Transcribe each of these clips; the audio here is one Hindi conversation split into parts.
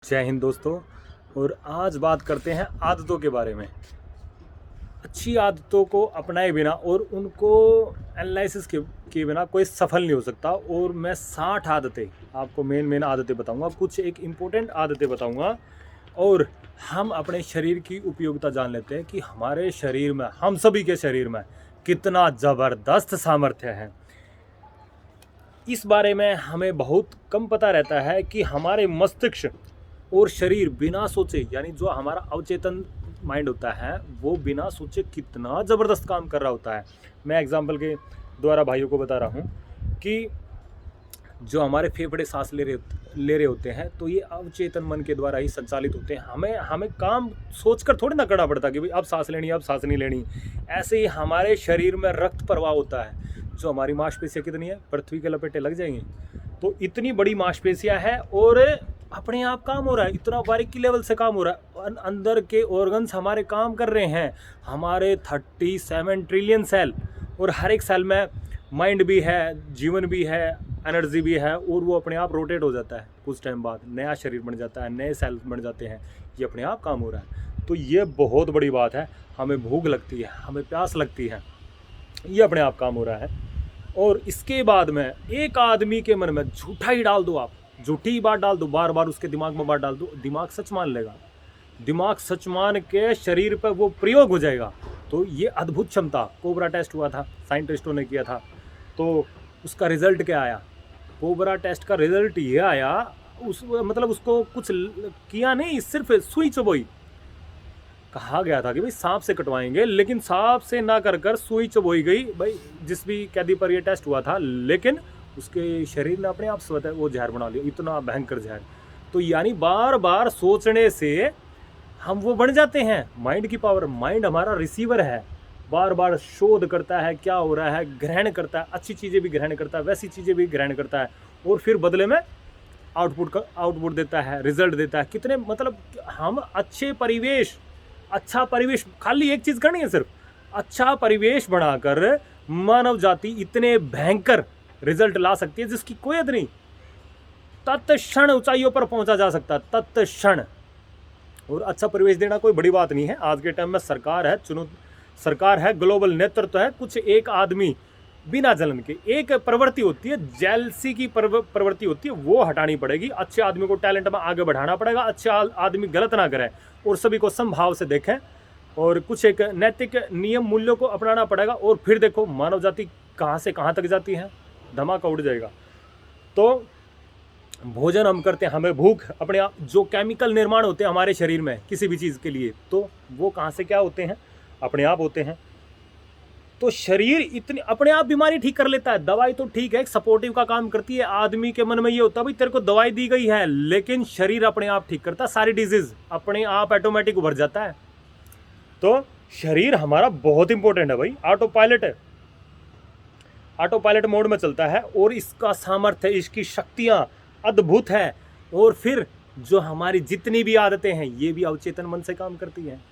जय हिंद दोस्तों। और आज बात करते हैं आदतों के बारे में। अच्छी आदतों को अपनाए बिना और उनको एनालिसिस के बिना कोई सफल नहीं हो सकता। और मैं 60 आदतें आपको मेन आदतें बताऊंगा, कुछ एक इम्पोर्टेंट आदतें बताऊंगा। और हम अपने शरीर की उपयोगिता जान लेते हैं कि हमारे शरीर में, हम सभी के शरीर में कितना ज़बरदस्त सामर्थ्य है। इस बारे में हमें बहुत कम पता रहता है कि हमारे मस्तिष्क और शरीर बिना सोचे, यानी जो हमारा अवचेतन माइंड होता है वो बिना सोचे कितना ज़बरदस्त काम कर रहा होता है। मैं एग्जांपल के द्वारा भाइयों को बता रहा हूँ कि जो हमारे फेफड़े सांस ले रहे होते हैं, तो ये अवचेतन मन के द्वारा ही संचालित होते हैं। हमें काम सोचकर थोड़ी ना करना पड़ता कि भाई अब सांस लेनी, अब सांस नहीं लेनी। ऐसे ही हमारे शरीर में रक्त प्रवाह होता है। जो हमारी मांसपेशियाँ कितनी है, पृथ्वी के लपेटे लग जाएंगे। तो इतनी बड़ी मांसपेशियाँ हैं और अपने आप काम हो रहा है, इतना बारीकी लेवल से काम हो रहा है। अंदर के ऑर्गन्स हमारे काम कर रहे हैं। हमारे 37 ट्रिलियन सेल, और हर एक सेल में माइंड भी है, जीवन भी है, एनर्जी भी है। और वो अपने आप रोटेट हो जाता है। कुछ टाइम बाद नया शरीर बन जाता है, नए सेल बन जाते हैं। ये अपने आप काम हो रहा है। तो ये बहुत बड़ी बात है। हमें भूख लगती है, हमें प्यास लगती है, ये अपने आप काम हो रहा है। और इसके बाद में एक आदमी के मन में झूठा ही डाल दो, आप झूठी बात डाल दो, बार बार उसके दिमाग में बात डाल दो, दिमाग सच मान लेगा। दिमाग सच मान के शरीर पर वो प्रयोग हो जाएगा। तो ये अद्भुत क्षमता, कोबरा टेस्ट हुआ था, साइंटिस्टों ने किया था। तो उसका रिजल्ट क्या आया? कोबरा टेस्ट का रिजल्ट ये आया, मतलब उसको कुछ किया नहीं, सिर्फ सुई चबोई। कहा गया था कि भाई सांप से कटवाएंगे, लेकिन सांप से ना कर सुई चबोई गई भाई, जिस भी कैदी पर ये टेस्ट हुआ था। लेकिन उसके शरीर ने अपने आप स्वतः वो जहर बना लिया, इतना भयंकर जहर। तो यानी बार बार सोचने से हम वो बन जाते हैं। माइंड की पावर, माइंड हमारा रिसीवर है, बार बार शोध करता है क्या हो रहा है, ग्रहण करता है, अच्छी चीज़ें भी ग्रहण करता है, वैसी चीज़ें भी ग्रहण करता है। और फिर बदले में आउटपुट देता है, रिजल्ट देता है। कितने मतलब हम अच्छा परिवेश, खाली एक चीज़ करनी है, सिर्फ अच्छा परिवेश बनाकर मानव जाति इतने भयंकर रिजल्ट ला सकती है जिसकी कोई हद नहीं। तत्क्षण ऊंचाइयों पर पहुंचा जा सकता है, तत्क्षण। और अच्छा परिवेश देना कोई बड़ी बात नहीं है। आज के टाइम में सरकार है, ग्लोबल नेतृत्व है, कुछ एक आदमी बिना जलन के, एक प्रवृत्ति होती है, जेलसी की प्रवृत्ति होती है, वो हटानी पड़ेगी। अच्छे आदमी को टैलेंट में आगे बढ़ाना पड़ेगा। अच्छा आदमी गलत ना करे और सभी को समभाव से देखें, और कुछ एक नैतिक नियम मूल्यों को अपनाना पड़ेगा। और फिर देखो मानव जाति कहाँ से कहाँ तक जाती है, धमाका उड़ जाएगा। तो भोजन हम करते हैं, हमें भूख, अपने आप जो केमिकल निर्माण होते हैं हमारे शरीर में किसी भी चीज़ के लिए, तो वो कहाँ से क्या होते हैं, अपने आप होते हैं। तो शरीर इतनी अपने आप बीमारी ठीक कर लेता है। दवाई तो ठीक है, एक सपोर्टिव का काम करती है। आदमी के मन में ये होता है भाई तेरे को दवाई दी गई है, लेकिन शरीर अपने आप ठीक करता है। सारी डिजीज अपने आप ऑटोमेटिक उभर जाता है। तो शरीर हमारा बहुत इंपॉर्टेंट है भाई। ऑटो पायलट मोड में चलता है, और इसका सामर्थ्य, इसकी शक्तियाँ अद्भुत है। और फिर जो हमारी जितनी भी आदतें हैं, ये भी अवचेतन मन से काम करती हैं।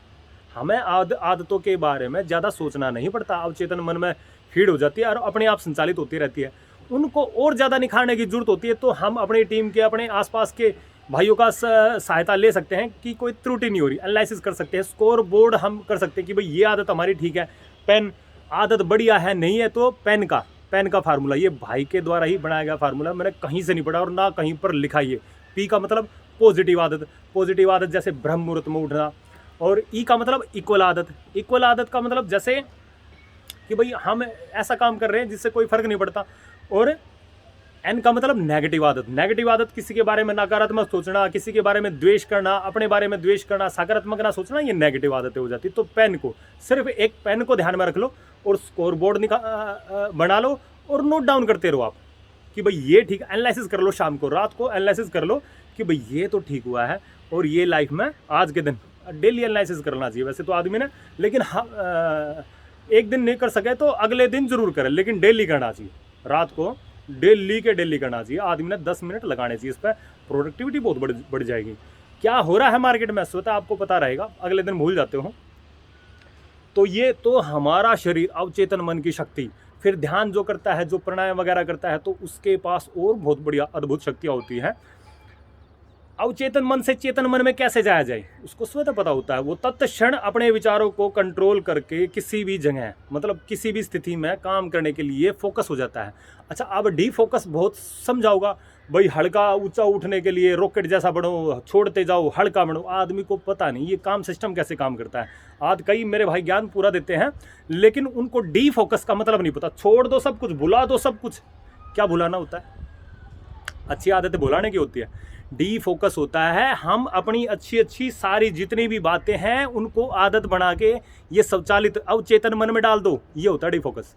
हमें आदतों के बारे में ज़्यादा सोचना नहीं पड़ता, अवचेतन मन में फीड हो जाती है और अपने आप संचालित होती रहती है। उनको और ज़्यादा निखारने की जरूरत होती है। तो हम अपनी टीम के, अपने आसपास के भाइयों का सहायता ले सकते हैं कि कोई त्रुटि नहीं हो रही, एनालिसिस कर सकते हैं, स्कोर बोर्ड हम कर सकते हैं कि भाई ये आदत हमारी ठीक है। पेन आदत बढ़िया है, नहीं है तो पेन का फार्मूला, ये भाई के द्वारा ही बनाया गया फार्मूला, मैंने कहीं से नहीं पढ़ा और ना कहीं पर लिखा। ये पी का मतलब पॉजिटिव आदत, जैसे ब्रह्म मुहूर्त में उठना। और ई का मतलब इक्वल आदत का मतलब जैसे कि भाई हम ऐसा काम कर रहे हैं जिससे कोई फर्क नहीं पड़ता। और एन का मतलब नेगेटिव आदत किसी के बारे में नकारात्मक सोचना, किसी के बारे में द्वेष करना, अपने बारे में द्वेष करना, सकारात्मक ना सोचना, ये नेगेटिव आदतें हो जाती। तो सिर्फ एक पेन को ध्यान में रख लो और स्कोर बोर्ड बना लो और नोट डाउन करते रहो आप कि भाई ये ठीक, एनालिसिस कर लो, शाम को रात को एनालिसिस कर लो कि भाई ये तो ठीक हुआ है। और ये लाइफ में आज के दिन डेली एनालिसिस करना चाहिए वैसे तो आदमी ने, लेकिन एक दिन नहीं कर सके तो अगले दिन जरूर करें, लेकिन डेली करना चाहिए। रात को डेली करना चाहिए। आदमी ने 10 मिनट लगाने चाहिए इस पर, प्रोडक्टिविटी बहुत बढ़ जाएगी। क्या हो रहा है मार्केट में स्वतः आपको पता रहेगा, अगले दिन भूल जाते हो। तो ये तो हमारा शरीर, अवचेतन मन की शक्ति। फिर ध्यान जो करता है, जो प्राणायाम वगैरह करता है, तो उसके पास और बहुत बढ़िया अद्भुत शक्तियाँ होती हैं। अवचेतन मन से चेतन मन में कैसे जाया जाए उसको स्वतः पता होता है। वो तत्क्षण अपने विचारों को कंट्रोल करके किसी भी जगह मतलब किसी भी स्थिति में काम करने के लिए फोकस हो जाता है। अच्छा, अब डी फोकस बहुत समझाओगा भाई, हल्का ऊंचा उठने के लिए रॉकेट जैसा बढ़ो, छोड़ते जाओ हल्का बढ़ो। आदमी को पता नहीं ये काम सिस्टम कैसे काम करता है। आज कई मेरे भाई ज्ञान पूरा देते हैं लेकिन उनको डी फोकस का मतलब नहीं पता। छोड़ दो सब कुछ, भुला दो सब कुछ। क्या भुलाना होता है? अच्छी आदतें भुलाने की होती है। डी फोकस होता है हम अपनी अच्छी अच्छी सारी जितनी भी बातें हैं उनको आदत बना के ये स्वचालित अवचेतन मन में डाल दो। ये होता है डी फोकस।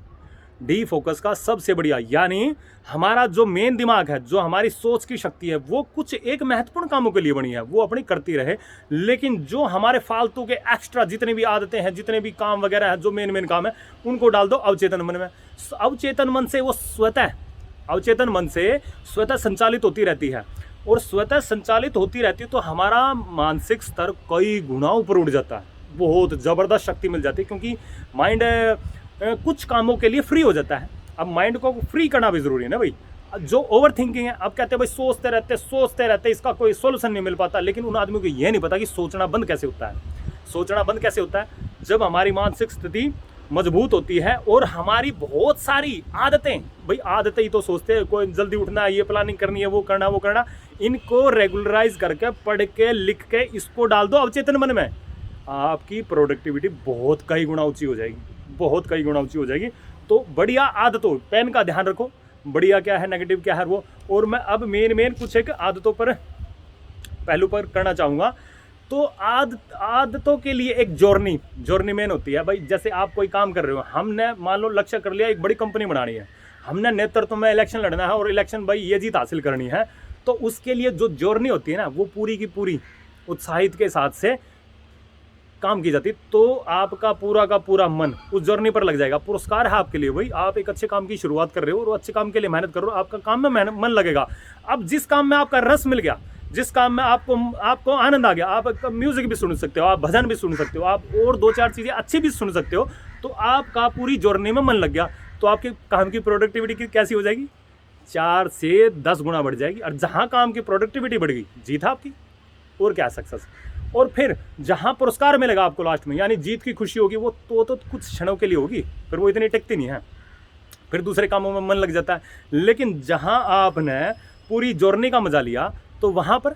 डी फोकस का सबसे बढ़िया यानी हमारा जो मेन दिमाग है, जो हमारी सोच की शक्ति है, वो कुछ एक महत्वपूर्ण कामों के लिए बनी है, वो अपनी करती रहे। लेकिन जो हमारे फालतू के एक्स्ट्रा जितनी भी आदतें हैं, जितने भी काम वगैरह है, जो मेन काम है, उनको डाल दो अवचेतन मन में। अवचेतन मन से वो स्वतः अवचेतन मन से स्वतः संचालित होती रहती है और स्वतः संचालित होती रहती है तो हमारा मानसिक स्तर कई गुना ऊपर उठ जाता है। बहुत ज़बरदस्त शक्ति मिल जाती है क्योंकि माइंड कुछ कामों के लिए फ्री हो जाता है। अब माइंड को फ्री करना भी ज़रूरी है ना भाई। जो ओवर थिंकिंग है, अब कहते हैं भाई सोचते रहते इसका कोई सोल्यूशन नहीं मिल पाता। लेकिन उन आदमियों को ये नहीं पता कि सोचना बंद कैसे होता है। सोचना बंद कैसे होता है? जब हमारी मानसिक स्थिति मजबूत होती है और हमारी बहुत सारी आदतें, भाई आदतें ही तो सोचते हैं, कोई जल्दी उठना है, ये प्लानिंग करनी है, वो करना, इनको रेगुलराइज करके पढ़ के लिख के इसको डाल दो अवचेतन मन में। आपकी प्रोडक्टिविटी बहुत कई गुना ऊंची हो जाएगी। तो बढ़िया आदतों, पेन का ध्यान रखो, बढ़िया क्या है, नेगेटिव क्या है वो। और मैं अब मेन कुछ एक आदतों पर पहलू पर करना चाहूँगा। तो आदतों के लिए एक जर्नी मेन होती है भाई। जैसे आप कोई काम कर रहे हो, हमने मान लो लक्ष्य कर लिया एक बड़ी कंपनी बनानी है, हमने नेतृत्व में इलेक्शन लड़ना है और इलेक्शन भाई ये जीत हासिल करनी है। तो उसके लिए जो जर्नी होती है ना, वो पूरी की पूरी उत्साहित के साथ से काम की जाती है। तो आपका पूरा का पूरा मन उस जर्नी पर लग जाएगा। पुरस्कार है आपके लिए भाई, आप एक अच्छे काम की शुरुआत कर रहे हो और अच्छे काम के लिए मेहनत कर रहे हो, आपका काम में मन लगेगा। अब जिस काम में आपका रस मिल गया, जिस काम में आपको आनंद आ गया, आप म्यूजिक भी सुन सकते हो, आप भजन भी सुन सकते हो, आप और 2-4 चीज़ें अच्छी भी सुन सकते हो, तो आपका पूरी जर्नी में मन लग गया, तो आपके काम की प्रोडक्टिविटी कैसी हो जाएगी? 4 से 10 गुना बढ़ जाएगी। और जहाँ काम की प्रोडक्टिविटी बढ़ गई, जीत आपकी। और क्या सक्सेस। और फिर जहाँ पुरस्कार मिलेगा आपको लास्ट में, यानी जीत की खुशी होगी, वो तो कुछ क्षणों के लिए होगी, फिर वो इतनी टिकती नहीं है, फिर दूसरे कामों में मन लग जाता है। लेकिन जहाँ आपने पूरी जर्नी का मजा लिया, तो वहाँ पर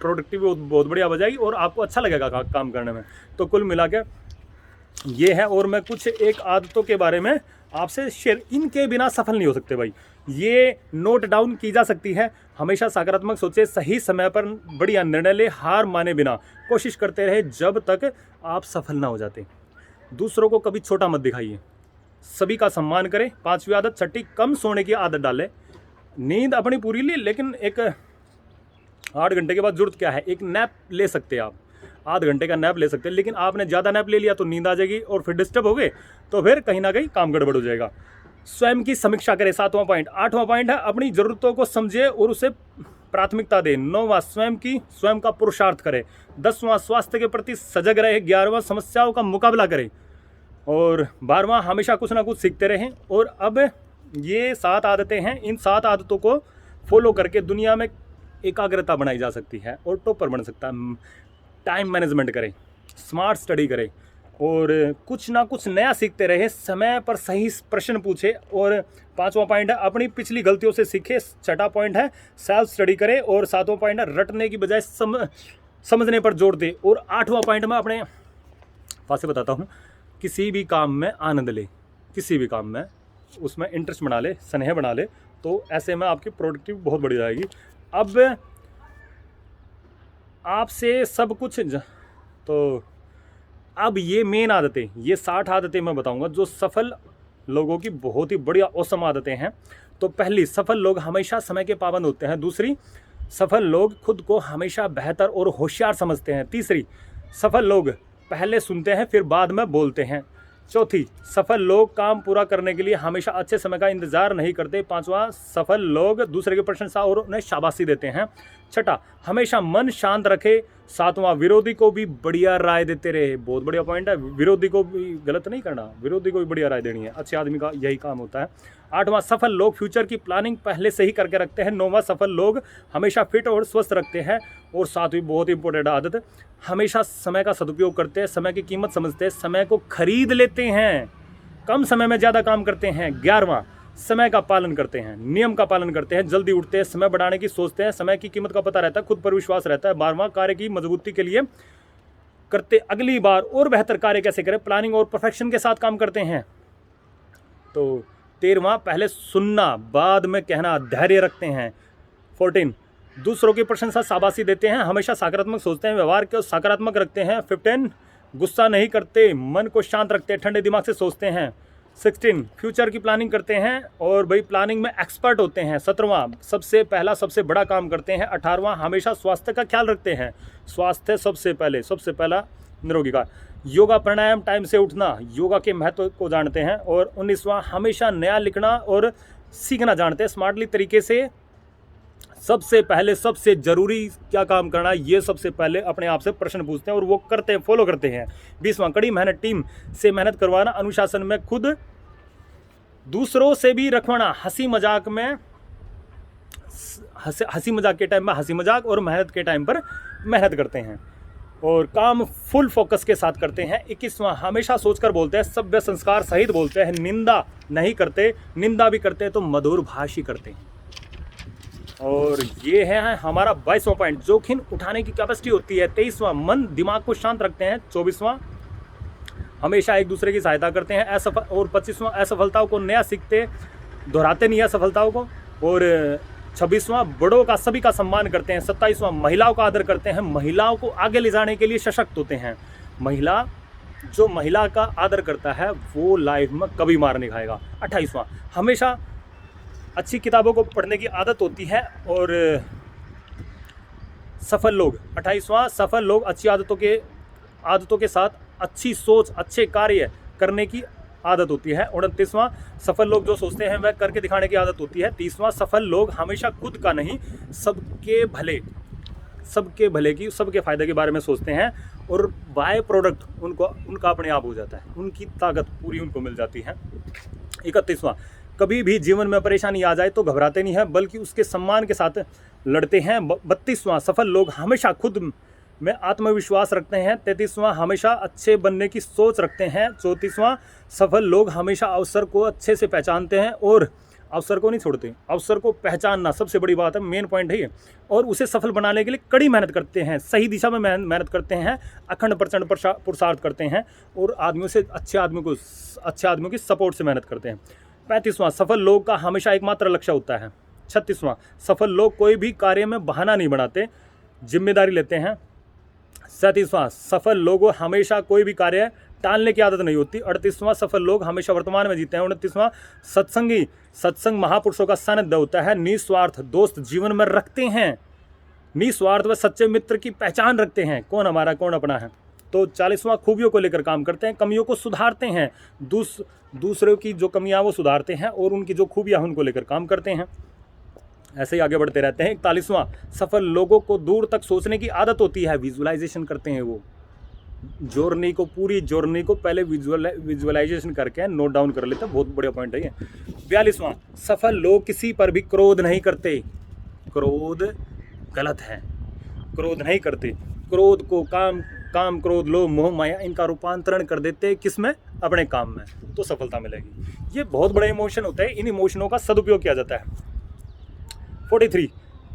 प्रोडक्टिविटी बहुत बढ़िया हो जाएगी और आपको अच्छा लगेगा काम करने में। तो कुल मिला के ये है। और मैं कुछ एक आदतों के बारे में आपसे शेयर, इनके बिना सफल नहीं हो सकते भाई। ये नोट डाउन की जा सकती है। हमेशा सकारात्मक सोचे, सही समय पर बढ़िया निर्णय ले, हार माने बिना कोशिश करते रहे जब तक आप सफल ना हो जाते। दूसरों को कभी छोटा मत दिखाइए, सभी का सम्मान करें। 5वीं आदत, छठी, कम सोने की आदत डालें। नींद अपनी पूरी ले, लेकिन एक 8 घंटे के बाद जरूरत क्या है, एक नैप ले सकते हैं आप, आध घंटे का नैप ले सकते हैं। लेकिन आपने ज़्यादा नैप ले लिया तो नींद आ जाएगी और फिर डिस्टर्ब हो गए, तो फिर कहीं ना कहीं काम गड़बड़ हो जाएगा। स्वयं की समीक्षा करें, 7वां पॉइंट। 8वां पॉइंट है अपनी ज़रूरतों को समझे और उसे प्राथमिकता दें। 9वां स्वयं का पुरुषार्थ करें। 10वां स्वास्थ्य के प्रति सजग रहे। 11वां समस्याओं का मुकाबला करें। और 12वां हमेशा कुछ ना कुछ सीखते रहें। और अब ये 7 आदतें हैं, इन 7 आदतों को फॉलो करके दुनिया में एकाग्रता बनाई जा सकती है और टॉपर बन सकता है। टाइम मैनेजमेंट करें, स्मार्ट स्टडी करें और कुछ ना कुछ नया सीखते रहे, समय पर सही प्रश्न पूछे। और 5वां पॉइंट है अपनी पिछली गलतियों से सीखे। 6वां पॉइंट है सेल्फ स्टडी करे। और 7वां पॉइंट है रटने की बजाय समझने पर जोर दे। और 8वां पॉइंट मैं अपने पास से बताता हूँ, किसी भी काम में आनंद ले, किसी भी काम में उसमें इंटरेस्ट बना ले, स्नेह बना ले, तो ऐसे में आपकी प्रोडक्टिव बहुत बढ़ जाएगी। अब आपसे सब कुछ तो अब ये मेन आदतें, ये 60 आदतें मैं बताऊंगा जो सफल लोगों की बहुत ही बढ़िया औसम आदतें हैं। तो पहली, सफल लोग हमेशा समय के पाबंद होते हैं। दूसरी, सफल लोग खुद को हमेशा बेहतर और होशियार समझते हैं। तीसरी, सफल लोग पहले सुनते हैं फिर बाद में बोलते हैं। चौथी, सफल लोग काम पूरा करने के लिए हमेशा अच्छे समय का इंतजार नहीं करते। 5वां, सफल लोग दूसरे की प्रशंसा और उन्हें शाबाशी देते हैं। छठा, हमेशा मन शांत रखे। सातवां, विरोधी को भी बढ़िया राय देते रहे। बहुत बढ़िया पॉइंट है, विरोधी को भी गलत नहीं करना, विरोधी को भी बढ़िया राय देनी है। अच्छे आदमी का यही काम होता है। आठवां, सफल लोग फ्यूचर की प्लानिंग पहले से ही करके रखते हैं। नौवां, सफल लोग हमेशा फिट और स्वस्थ रखते हैं। और सातवीं बहुत इंपॉर्टेंट आदत, हमेशा समय का सदुपयोग करते हैं, समय की कीमत समझते हैं, समय को खरीद लेते हैं, कम समय में ज़्यादा काम करते हैं। 11वां, समय का पालन करते हैं, नियम का पालन करते हैं, जल्दी उठते हैं, समय बढ़ाने की सोचते हैं, समय की कीमत का पता रहता है, खुद पर विश्वास रहता है। 12वां, कार्य की मजबूती के लिए करते अगली बार और बेहतर कार्य कैसे करें, प्लानिंग और परफेक्शन के साथ काम करते हैं। तो 13वां, पहले सुनना बाद में कहना, धैर्य रखते हैं। 14, दूसरों की प्रशंसा शाबाशी देते हैं, हमेशा सकारात्मक सोचते हैं, व्यवहार को सकारात्मक रखते हैं। 15, गुस्सा नहीं करते, मन को शांत रखते हैं, ठंडे दिमाग से सोचते हैं। 16, फ्यूचर की प्लानिंग करते हैं और भाई प्लानिंग में एक्सपर्ट होते हैं। 17वां, सबसे पहला सबसे बड़ा काम करते हैं। 18वां, हमेशा स्वास्थ्य का ख्याल रखते हैं, स्वास्थ्य सबसे पहला निरोगी का। योगा प्राणायाम टाइम से उठना, योगा के महत्व को जानते हैं। और 19वां, हमेशा नया लिखना और सीखना जानते हैं स्मार्टली तरीके से। सबसे पहले सबसे जरूरी क्या काम करना है, ये सबसे पहले अपने आप से प्रश्न पूछते हैं और वो करते हैं, फॉलो करते हैं। 20वां, कड़ी मेहनत, टीम से मेहनत करवाना, अनुशासन में खुद दूसरों से भी रखवाना, हंसी मजाक के टाइम में हंसी मजाक और मेहनत के टाइम पर मेहनत करते हैं और काम फुल फोकस के साथ करते हैं। 21वां, हमेशा सोचकर बोलते हैं, सभ्य संस्कार सहित बोलते हैं, निंदा नहीं करते, निंदा भी करते हैं तो मधुर भाषी करते हैं। और ये है हमारा 22वां पॉइंट, जोखिम उठाने की कैपेसिटी होती है। 23वां, मन दिमाग को शांत रखते हैं। 24वां, हमेशा एक दूसरे की सहायता करते हैं। और 25वां, असफलताओं को नया सीखते, दोहराते नहीं है सफलताओं को। और 26वां, बड़ों का सभी का सम्मान करते हैं। 27वां, महिलाओं का आदर करते हैं, महिलाओं को आगे ले जाने के लिए सशक्त होते हैं। जो महिला का आदर करता है वो लाइफ में कभी मार नहीं खाएगा। 28वां, हमेशा अच्छी किताबों को पढ़ने की आदत होती है। और सफल लोग, 28वां, सफल लोग अच्छी आदतों के साथ अच्छी सोच, अच्छे कार्य करने की आदत होती है। 29वां, सफल लोग जो सोचते हैं वह करके दिखाने की आदत होती है। 30वां, सफल लोग हमेशा खुद का नहीं सबके भले की, सबके फायदे के बारे में सोचते हैं और बाय प्रोडक्ट उनका अपने आप हो जाता है, उनकी ताकत पूरी उनको मिल जाती है। 31वां, कभी भी जीवन में परेशानी आ जाए तो घबराते नहीं हैं बल्कि उसके सम्मान के साथ लड़ते हैं। 32वां, सफल लोग हमेशा खुद में आत्मविश्वास रखते हैं। 33वां, हमेशा अच्छे बनने की सोच रखते हैं। 34वां, सफल लोग हमेशा अवसर को अच्छे से पहचानते हैं और अवसर को नहीं छोड़ते, अवसर को पहचानना सबसे बड़ी बात है, मेन पॉइंट है ये। और उसे सफल बनाने के लिए कड़ी मेहनत करते हैं, सही दिशा में मेहनत करते हैं, अखंड प्रचंड पुरुषार्थ करते हैं और अच्छे आदमियों की सपोर्ट से मेहनत करते हैं। 35वां, सफल लोग का हमेशा एकमात्र लक्ष्य होता है। 36वां, सफल लोग कोई भी कार्य में बहाना नहीं बनाते, जिम्मेदारी लेते हैं। 37वां, सफल लोगों हमेशा कोई भी कार्य टालने की आदत नहीं होती। 38वां, सफल लोग हमेशा वर्तमान में जीते हैं। 29वां, सत्संग महापुरुषों का सानिध्य होता है। निस्वार्थ दोस्त जीवन में रखते हैं, निस्वार्थ व सच्चे मित्र की पहचान रखते हैं, कौन हमारा कौन अपना है। तो 40वां, खूबियों को लेकर काम करते हैं, कमियों को सुधारते हैं, दूसरों की जो कमियां वो सुधारते हैं और उनकी जो खूबियां उनको लेकर काम करते हैं, ऐसे ही आगे बढ़ते रहते हैं। 41वां, सफल लोगों को दूर तक सोचने की आदत होती है, विजुअलाइजेशन करते हैं, वो पूरी जर्नी को पहले विजुअलाइजेशन करके नोट डाउन कर लेते हैं, बहुत बढ़िया पॉइंट है ये। 42वां, सफल लोग किसी पर भी क्रोध नहीं करते, क्रोध गलत है, क्रोध नहीं करते, क्रोध को काम क्रोध लोभ मोह माया इनका रूपांतरण कर देते हैं किसमें, अपने काम में, तो सफलता मिलेगी। ये बहुत बड़ा इमोशन होता है, इन इमोशनों का सदुपयोग किया जाता है। 43,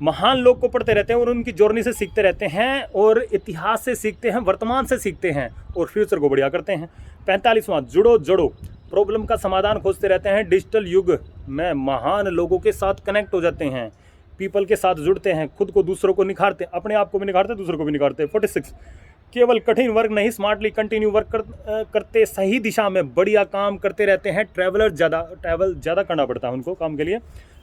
महान लोग को पढ़ते रहते हैं और उनकी जर्नी से सीखते रहते हैं और इतिहास से सीखते हैं, वर्तमान से सीखते हैं और फ्यूचर को बढ़िया करते हैं। 45वां, जुड़ो प्रॉब्लम का समाधान खोजते रहते हैं, डिजिटल युग में महान लोगों के साथ कनेक्ट हो जाते हैं, पीपल के साथ जुड़ते हैं, खुद को दूसरों को निखारते, अपने आप को भी निखारते, दूसरों को भी निखारते। 46, केवल कठिन वर्क नहीं, स्मार्टली कंटिन्यू वर्क करते, सही दिशा में बढ़िया काम करते रहते हैं, ट्रैवल ज़्यादा करना पड़ता है उनको काम के लिए।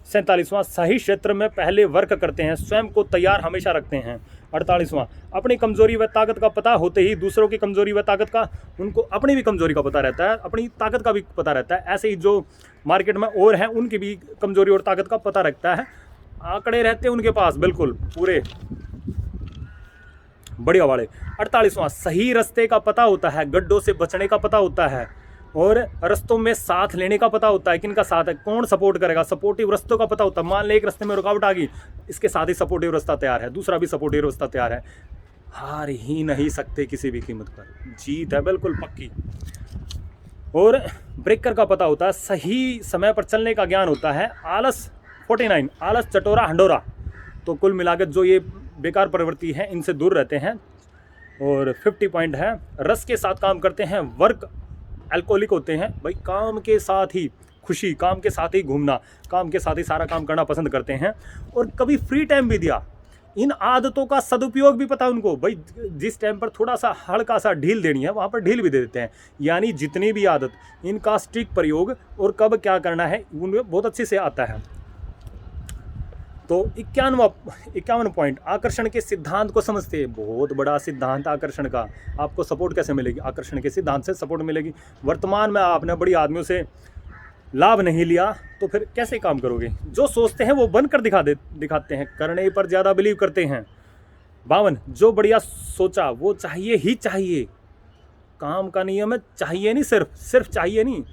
47वां, सही क्षेत्र में पहले वर्क करते हैं, स्वयं को तैयार हमेशा रखते हैं। 48वां, अपनी कमजोरी व ताकत का पता होते ही दूसरों की कमजोरी व ताकत का उनको अपनी भी कमजोरी का पता रहता है, अपनी ताकत का भी पता रहता है, ऐसे ही जो मार्केट में और हैं उनकी भी कमजोरी और ताकत का पता रखता है। आंकड़े रहते हैं उनके पास बिल्कुल पूरे बढ़िया वाले। 48वां, सही रास्ते का पता होता है, गड्ढों से बचने का पता होता है और रस्तों में साथ लेने का पता होता है, किनका साथ है, कौन सपोर्ट करेगा, सपोर्टिव रस्तों का पता होता है। मान ले एक रास्ते में रुकावट आ गई, इसके साथ ही सपोर्टिव रास्ता तैयार है, दूसरा भी सपोर्टिव रास्ता तैयार है, हार ही नहीं सकते किसी भी कीमत पर, जीत है बिल्कुल पक्की। और ब्रेकर का पता होता है, सही समय पर चलने का ज्ञान होता है। आलस 49, आलस चटोरा हंडोरा। तो कुल मिलाकर जो ये बेकार प्रवृत्ति है इनसे दूर रहते हैं। और 50 पॉइंट है, रस के साथ काम करते हैं, वर्क अल्कोहलिक होते हैं। भाई काम के साथ ही खुशी, काम के साथ ही घूमना, काम के साथ ही सारा काम करना पसंद करते हैं। और कभी फ्री टाइम भी दिया, इन आदतों का सदुपयोग भी पता है उनको। भाई जिस टाइम पर थोड़ा सा हल्का सा ढील देनी है वहाँ पर ढील भी दे देते हैं। यानी जितनी भी आदत, इनका स्ट्रिक्ट प्रयोग और कब क्या करना है उनमें बहुत अच्छे से आता है। तो 51 पॉइंट, आकर्षण के सिद्धांत को समझते हैं। बहुत बड़ा सिद्धांत आकर्षण का। आपको सपोर्ट कैसे मिलेगी? आकर्षण के सिद्धांत से सपोर्ट मिलेगी। वर्तमान में आपने बड़ी आदमियों से लाभ नहीं लिया तो फिर कैसे काम करोगे? जो सोचते हैं वो बनकर दिखाते हैं, करने पर ज़्यादा बिलीव करते हैं। 52, जो बढ़िया सोचा वो चाहिए ही चाहिए। काम का नियम है, चाहिए नहीं, सिर्फ चाहिए नहीं,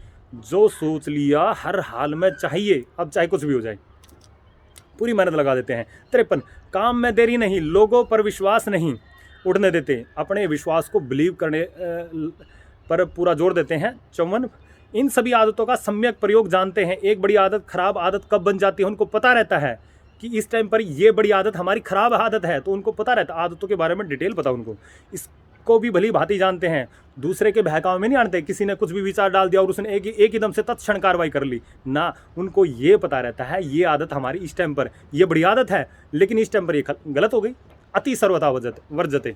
जो सोच लिया हर हाल में चाहिए, अब चाहे कुछ भी हो जाए, पूरी मेहनत लगा देते हैं। 53, काम में देरी नहीं, लोगों पर विश्वास नहीं उठने देते, अपने विश्वास को बिलीव करने पर पूरा जोर देते हैं। 54, इन सभी आदतों का सम्यक प्रयोग जानते हैं। एक बड़ी आदत खराब आदत कब बन जाती है उनको पता रहता है कि इस टाइम पर ये बड़ी आदत हमारी खराब आदत है, तो उनको पता रहता है, आदतों के बारे में डिटेल पता उनको। इसको भी भली भांति जानते हैं, दूसरे के बहकावे में नहीं आते। किसी ने कुछ भी विचार डाल दिया और उसने एक एकदम से तत्क्षण कार्रवाई कर ली ना, उनको ये पता रहता है ये आदत हमारी इस टाइम पर ये बड़ी आदत है, लेकिन इस टाइम पर ये गलत हो गई। अति सर्वथा वर्जते।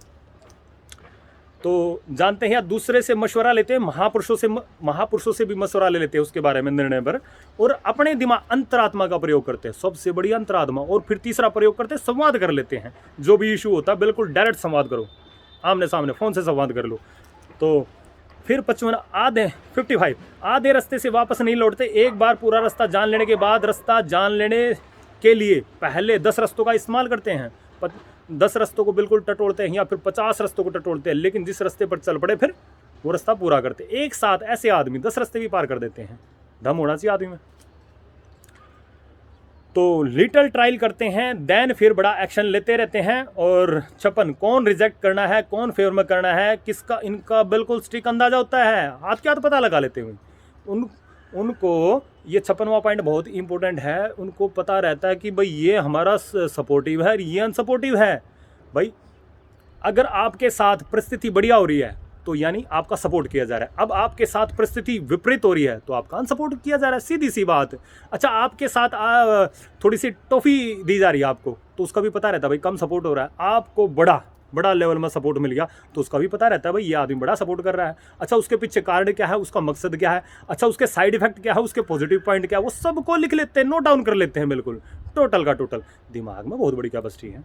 तो जानते हैं या दूसरे से मशवरा लेते हैं, महापुरुषों से भी मशवरा ले लेते हैं उसके बारे में निर्णय पर। और अपने दिमाग अंतरात्मा का प्रयोग करते हैं, सबसे बड़ी अंतरात्मा। और फिर तीसरा प्रयोग करते हैं, संवाद कर लेते हैं। जो भी इशू होता है बिल्कुल डायरेक्ट संवाद करो, आमने सामने फ़ोन से संवाद कर लो। तो फिर 55 आधे रास्ते से वापस नहीं लौटते। एक बार पूरा रास्ता जान लेने के बाद रास्ता जान लेने के लिए पहले 10 रास्तों का इस्तेमाल करते हैं। 10 रास्तों को बिल्कुल टटोलते हैं या फिर 50 रास्तों को टटोलते हैं, लेकिन जिस रास्ते पर चल पड़े फिर वो रास्ता पूरा करते हैं। एक साथ ऐसे आदमी 10 रास्ते भी पार कर देते हैं, दम होना चाहिए आदमी में। तो लिटिल ट्रायल करते हैं, देन फिर बड़ा एक्शन लेते रहते हैं। और 56, कौन रिजेक्ट करना है, कौन फेवर में करना है, किसका, इनका बिल्कुल स्ट्रिक्ट अंदाजा होता है, हाथ के हाथ पता लगा लेते हुए। उनको ये 56वां पॉइंट बहुत इंपॉर्टेंट है। उनको पता रहता है कि भाई ये हमारा सपोर्टिव है, ये अनसपोर्टिव है। भाई अगर आपके साथ परिस्थिति बढ़िया हो रही है तो यानी आपका सपोर्ट किया जा रहा है। अब आपके साथ परिस्थिति विपरीत हो रही है तो आपका अनसपोर्ट किया जा रहा है, सीधी सी बात। अच्छा, आपके साथ थोड़ी सी टॉफी दी जा रही है आपको, तो उसका भी पता रहता है भाई कम सपोर्ट हो रहा है। आपको बड़ा लेवल में सपोर्ट मिल गया तो उसका भी पता रहता है भाई ये आदमी बड़ा सपोर्ट कर रहा है। अच्छा, उसके पीछे कारण क्या है, उसका मकसद क्या है, अच्छा उसके साइड इफेक्ट क्या है, उसके पॉजिटिव पॉइंट क्या है, वो सबको लिख लेते हैं, नोट डाउन कर लेते हैं बिल्कुल, टोटल का टोटल। दिमाग में बहुत बड़ी कैपेसिटी है।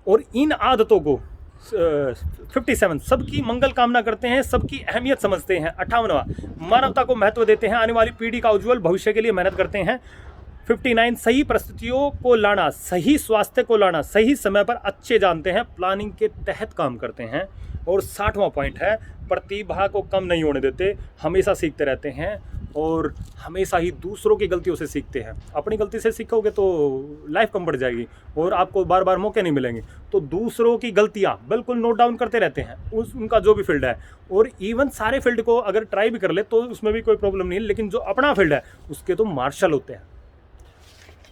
और इन आदतों को 57 सबकी मंगल कामना करते हैं, सबकी अहमियत समझते हैं। 58वां, मानवता को महत्व देते हैं, आने वाली पीढ़ी का उज्जवल भविष्य के लिए मेहनत करते हैं। 59, सही परिस्थितियों को लाना, सही स्वास्थ्य को लाना, सही समय पर अच्छे जानते हैं, प्लानिंग के तहत काम करते हैं। और 60वां पॉइंट है, प्रतिभा को कम नहीं होने देते, हमेशा सीखते रहते हैं और हमेशा ही दूसरों की गलतियों से सीखते हैं। अपनी गलती से सीखोगे तो लाइफ कम बढ़ जाएगी और आपको बार बार मौके नहीं मिलेंगे। तो दूसरों की गलतियां बिल्कुल नोट डाउन करते रहते हैं, उनका जो भी फील्ड है। और इवन सारे फील्ड को अगर ट्राई भी कर ले तो उसमें भी कोई प्रॉब्लम नहीं है, लेकिन जो अपना फील्ड है उसके तो मार्शल होते हैं।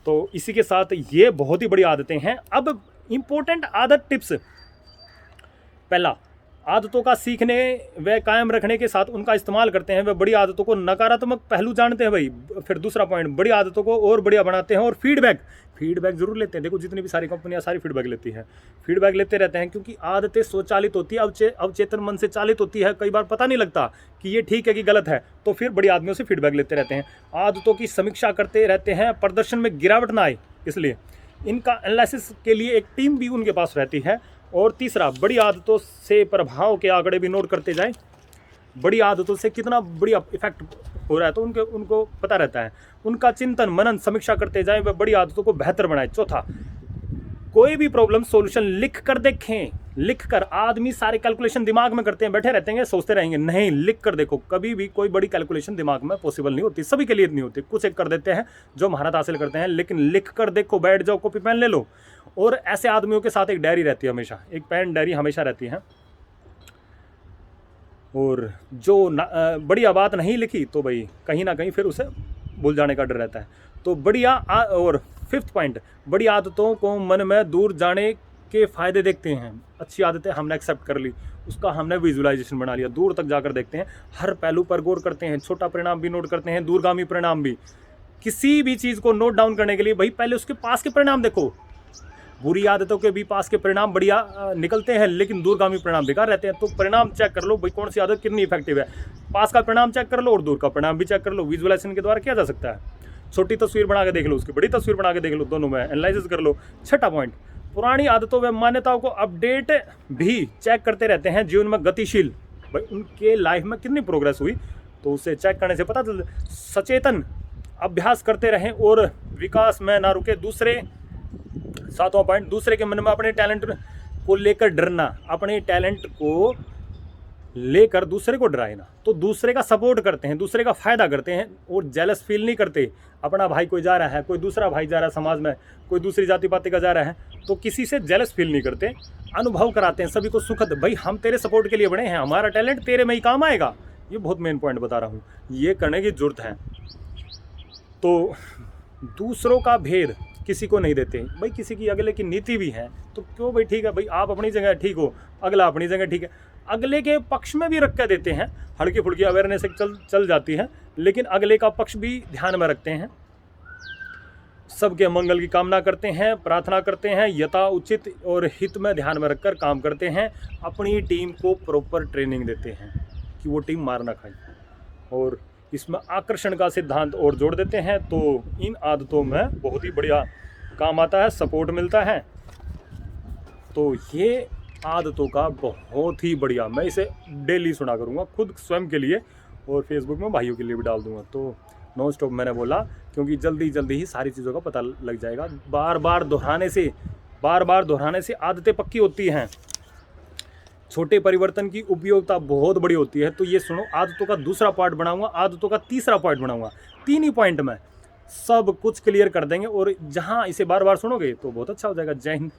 तो इसी के साथ ये बहुत ही बड़ी आदतें हैं। अब इंपॉर्टेंट आदत टिप्स। पहला, आदतों का सीखने व कायम रखने के साथ उनका इस्तेमाल करते हैं, वे बड़ी आदतों को नकारात्मक पहलू जानते हैं भाई। फिर दूसरा पॉइंट, बड़ी आदतों को और बढ़िया बनाते हैं। और फीडबैक जरूर लेते हैं। देखो जितनी भी सारी कंपनियां सारी फीडबैक लेती हैं, फीडबैक लेते रहते हैं, क्योंकि आदतें स्वचालित होती है, अवचेतन मन से चालित होती है। कई बार पता नहीं लगता कि ये ठीक है कि गलत है, तो फिर बड़ी आदमियों से फीडबैक लेते रहते हैं। आदतों की समीक्षा करते रहते हैं, प्रदर्शन में गिरावट ना आए इसलिए इनका एनालिसिस के लिए एक टीम भी उनके पास रहती है। और तीसरा, बड़ी आदतों से प्रभाव के आंकड़े भी नोट करते जाएं। बड़ी आदतों से कितना बढ़िया इफेक्ट हो रहा है, तो उनको पता रहता है। उनका चिंतन मनन समीक्षा करते जाएं, वह बड़ी आदतों को बेहतर बनाए। चौथा, कोई भी प्रॉब्लम सॉल्यूशन लिख कर देखें। लिख कर, आदमी सारे कैलकुलेशन दिमाग में करते हैं, बैठे रहते हैं, सोचते रहेंगे, नहीं, लिख कर देखो। कभी भी कोई बड़ी कैलकुलेशन दिमाग में पॉसिबल नहीं होती, सभी के लिए नहीं होती। कुछ एक कर देते हैं जो महारत हासिल करते हैं, लेकिन लिख कर देखो, बैठ जाओ, कॉपी पेन ले लो। और ऐसे आदमियों के साथ एक डायरी रहती है हमेशा, एक पेन डायरी हमेशा रहती है। और जो बढ़िया बात नहीं लिखी तो भाई कहीं ना कहीं फिर उसे भूल जाने का डर रहता है। तो बढ़िया और 5th पॉइंट, बड़ी आदतों को मन में दूर जाने के फायदे देखते हैं। अच्छी आदतें हमने एक्सेप्ट कर ली, उसका हमने विजुअलाइजेशन बना लिया, दूर तक जाकर देखते हैं, हर पहलू पर गौर करते हैं, छोटा परिणाम भी नोट करते हैं, दूरगामी परिणाम भी। किसी भी चीज़ को नोट डाउन करने के लिए भाई पहले उसके पास के परिणाम देखो। बुरी आदतों के भी पास के परिणाम बढ़िया निकलते हैं, लेकिन दूरगामी परिणाम बेकार रहते हैं। तो परिणाम चेक कर लो भाई, कौन सी आदत कितनी इफेक्टिव है। पास का परिणाम चेक कर लो और दूर का परिणाम भी चेक कर लो। विजुअलाइजेशन के द्वारा किया जा सकता है। छोटी तस्वीर बना के देख लो, उसकी बड़ी तस्वीर बना के देख लो, दोनों में एनालिसिस कर लो। छठा पॉइंट, पुरानी आदतों व मान्यताओं को अपडेट भी चेक करते रहते हैं। जीवन में गतिशील, भाई उनके लाइफ में कितनी प्रोग्रेस हुई, तो उसे चेक करने से पता चलता है। सचेतन अभ्यास करते रहें और विकास में ना रुके। 7वां पॉइंट, दूसरे के मन में अपने टैलेंट को लेकर डरना। अपने टैलेंट को लेकर दूसरे को डराए ना, तो दूसरे का सपोर्ट करते हैं, दूसरे का फायदा करते हैं और जेलस फील नहीं करते। अपना भाई कोई जा रहा है, कोई दूसरा भाई जा रहा है, समाज में कोई दूसरी जाति पाति का जा रहा है, तो किसी से जेलस फील नहीं करते। अनुभव कराते हैं सभी को सुखद, भाई हम तेरे सपोर्ट के लिए बने हैं, हमारा टैलेंट तेरे में ही काम आएगा। ये बहुत मेन पॉइंट बता रहा हूँ, ये करने की जरूरत है। तो दूसरों का भेद किसी को नहीं देते भाई, किसी की अगले की नीति भी है तो क्यों भाई, ठीक है भाई, आप अपनी जगह ठीक हो, अगला अपनी जगह ठीक है, अगले के पक्ष में भी रख कर देते हैं। हल्की फुल्की अवेयरनेस चल जाती है, लेकिन अगले का पक्ष भी ध्यान में रखते हैं। सबके मंगल की कामना करते हैं, प्रार्थना करते हैं, यथा उचित और हित में ध्यान में रखकर काम करते हैं। अपनी टीम को प्रॉपर ट्रेनिंग देते हैं कि वो टीम मार ना खाए, और इसमें आकर्षण का सिद्धांत और जोड़ देते हैं। तो इन आदतों में बहुत ही बढ़िया काम आता है, सपोर्ट मिलता है। तो ये आदतों का बहुत ही बढ़िया, मैं इसे डेली सुना करूँगा खुद स्वयं के लिए, और फेसबुक में भाइयों के लिए भी डाल दूँगा। तो नॉन स्टॉप मैंने बोला क्योंकि जल्दी जल्दी ही सारी चीज़ों का पता लग जाएगा। बार बार दोहराने से आदतें पक्की होती हैं। छोटे परिवर्तन की उपयोगिता बहुत बड़ी होती है। तो ये सुनो, आदतों का दूसरा पार्ट बनाऊंगा, आदतों का तीसरा पार्ट बनाऊंगा। 3 ही पॉइंट में सब कुछ क्लियर कर देंगे, और जहां इसे बार बार सुनोगे तो बहुत अच्छा हो जाएगा। जय हिंद।